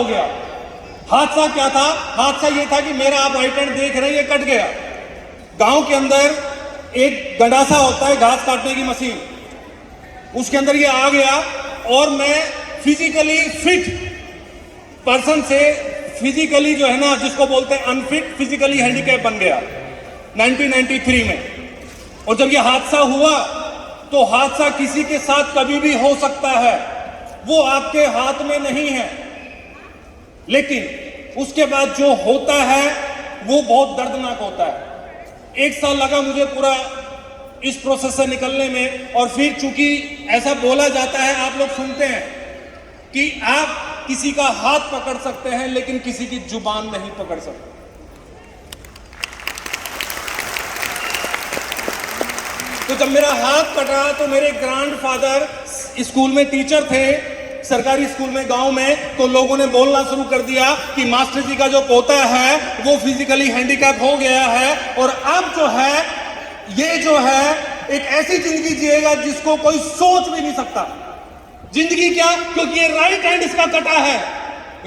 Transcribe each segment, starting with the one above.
हो गया। हादसा क्या था? हादसा ये था कि मेरा, आप राइट हैंड देख रहे हैं, ये कट गया। गांव के अंदर एक गंडासा होता है, घास काटने की मशीन, उसके अंदर ये आ गया और मैं फिजिकली फिट पर्सन से फिजिकली जो है ना, जिसको बोलते हैं अनफिट, फिजिकली हैंडीकैप बन गया 1993 में। और जब ये हादसा हुआ तो हादसा किसी के साथ कभी भी हो सकता है, वो आपके हाथ में नहीं है, लेकिन उसके बाद जो होता है वो बहुत दर्दनाक होता है। 1 साल लगा मुझे पूरा इस प्रोसेस से निकलने में। और फिर चूंकि ऐसा बोला जाता है, आप लोग सुनते हैं कि आप किसी का हाथ पकड़ सकते हैं लेकिन किसी की जुबान नहीं पकड़ सकते। तो जब मेरा हाथ कटा तो मेरे ग्रैंडफादर स्कूल में टीचर थे, सरकारी स्कूल में गांव में, तो लोगों ने बोलना शुरू कर दिया कि मास्टर जी का जो पोता है वो फिजिकली हैंडीकैप हो गया है और अब जो है ये जो है एक ऐसी जिंदगी जिएगा जिसको कोई सोच भी नहीं सकता। जिंदगी क्या? क्योंकि ये राइट हैंड इसका कटा है,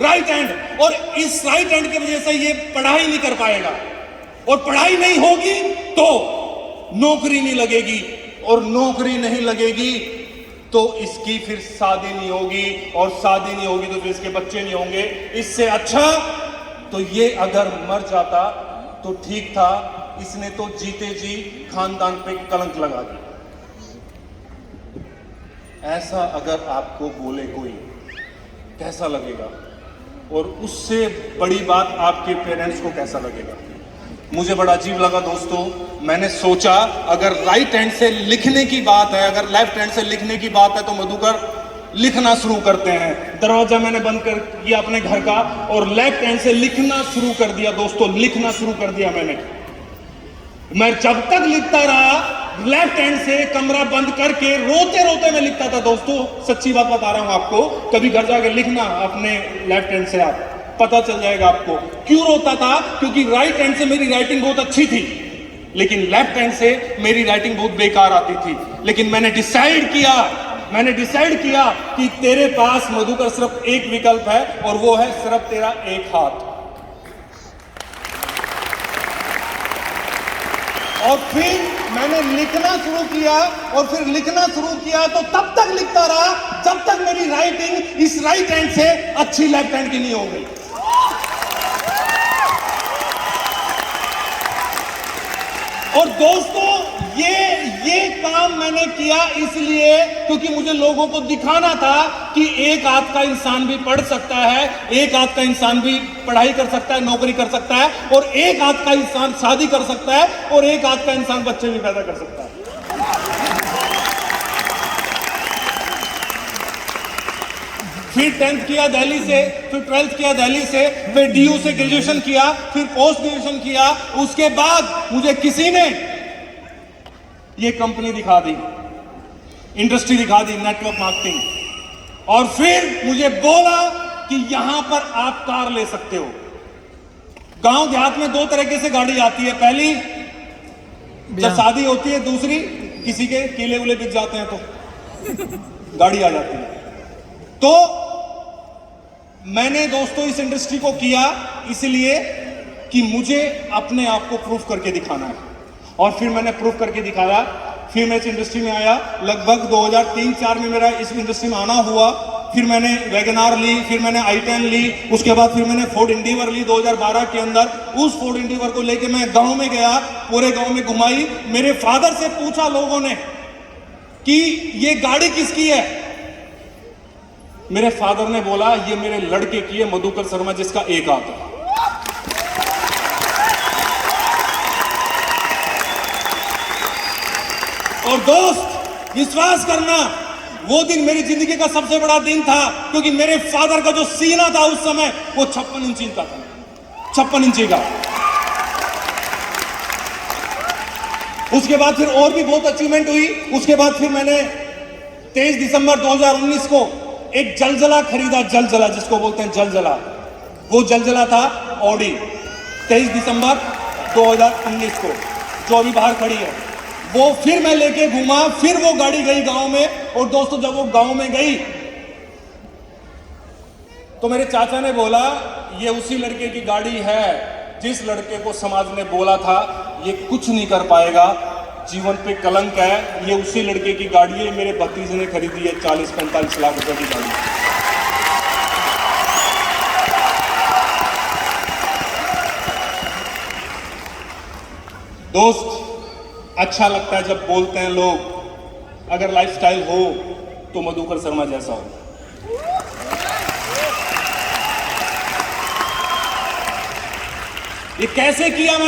राइट हैंड, और इस राइट हैंड की वजह से ये पढ़ाई नहीं कर पाएगा, और पढ़ाई नहीं होगी तो नौकरी नहीं लगेगी, और नौकरी नहीं लगेगी तो इसकी फिर शादी नहीं होगी, और शादी नहीं होगी तो फिर इसके बच्चे नहीं होंगे। इससे अच्छा तो ये अगर मर जाता तो ठीक था, इसने तो जीते जी खानदान पे कलंक लगा दी। ऐसा अगर आपको बोले कोई, कैसा लगेगा? और उससे बड़ी बात आपके पेरेंट्स को कैसा लगेगा? मुझे बड़ा अजीब लगा दोस्तों। मैंने सोचा अगर राइट हैंड से लिखने की बात है, अगर लेफ्ट हैंड से लिखने की बात है तो मधुकर लिखना शुरू करते हैं। दरवाजा मैंने बंद कर दिया अपने घर का और लेफ्ट हैंड से लिखना शुरू कर दिया दोस्तों, लिखना शुरू कर दिया मैंने। मैं जब तक लिखता रहा लेफ्ट हैंड से, कमरा बंद करके रोते रोते मैं लिखता था दोस्तों, सच्ची बात बता रहा हूं आपको। कभी घर जाके लिखना अपने लेफ्ट हैंड से, आप पता चल जाएगा आपको क्यों रोता था। क्योंकि राइट हैंड से मेरी राइटिंग बहुत अच्छी थी, लेकिन लेफ्ट हैंड से मेरी राइटिंग बहुत बेकार आती थी। लेकिन मैंने डिसाइड किया कि तेरे पास मधुकर सिर्फ एक विकल्प है, और वो है सिर्फ तेरा एक हाथ। और फिर मैंने लिखना शुरू किया, और फिर लिखना शुरू किया तो तब तक लिखता रहा जब तक मेरी राइटिंग इस राइट हैंड से अच्छी लेफ्ट हैंड की नहीं हो गई। और दोस्तों ये काम मैंने किया इसलिए क्योंकि मुझे लोगों को दिखाना था कि एक हाथ का इंसान भी पढ़ सकता है, एक हाथ का इंसान भी पढ़ाई कर सकता है, नौकरी कर सकता है, और एक हाथ का इंसान शादी कर सकता है, और एक हाथ का इंसान बच्चे भी पैदा कर सकता है। फिर 10th किया दिल्ली से, फिर 12th किया दिल्ली से, फिर DU से ग्रेजुएशन किया, फिर पोस्ट ग्रेजुएशन किया। उसके बाद मुझे किसी ने ये कंपनी दिखा दी, इंडस्ट्री दिखा दी, नेटवर्क मार्केटिंग, और फिर मुझे बोला कि यहां पर आप कार ले सकते हो। गांव देहात में 2 तरीके से गाड़ी आती है, पहली जब शादी होती है, दूसरी किसी के केले उले बिक जाते हैं तो गाड़ी आ जाती है। तो मैंने दोस्तों इस इंडस्ट्री को किया इसलिए कि मुझे अपने आप को प्रूफ करके दिखाना है, और फिर मैंने प्रूफ करके दिखाया। फिर मैं इस इंडस्ट्री में आया, लगभग 2003-04 में मेरा इस इंडस्ट्री में आना हुआ। फिर मैंने वैगनार ली, फिर मैंने i10 ली, उसके बाद फिर मैंने फोर्ड इंडिवर ली 2012 के अंदर। उस फोर्ड इंडिवर को लेके मैं गांव में गया, पूरे गांव में घुमाई। मेरे फादर से पूछा लोगों ने कि ये गाड़ी किसकी है। मेरे फादर ने बोला ये मेरे लड़के की है, मधुकर शर्मा, जिसका एक हाथ है। और दोस्त विश्वास करना, वो दिन मेरी जिंदगी का सबसे बड़ा दिन था, क्योंकि मेरे फादर का जो सीना था उस समय वो 56 इंची का था, 56 इंची का। उसके बाद फिर और भी बहुत अचीवमेंट हुई। उसके बाद फिर मैंने 23 दिसंबर 2019 को एक जलजला खरीदा, जलजला जिसको बोलते हैं जलजला। वो जलजला था ऑडी, 23 दिसंबर 2019 को, जो अभी बाहर खड़ी है। वो फिर मैं लेके घूमा, फिर वो गाड़ी गई गांव में। और दोस्तों जब वो गांव में गई तो मेरे चाचा ने बोला ये उसी लड़के की गाड़ी है जिस लड़के को समाज ने बोला था ये कुछ नहीं कर पाएगा, जीवन पे कलंक है, ये उसी लड़के की गाड़ी है। मेरे भतीजे ने खरीदी है 40-45 लाख रुपए की गाड़ी। दोस्त, अच्छा लगता है जब बोलते हैं लोग अगर लाइफस्टाइल हो तो मधुकर शर्मा जैसा हो। ये कैसे किया मैंने?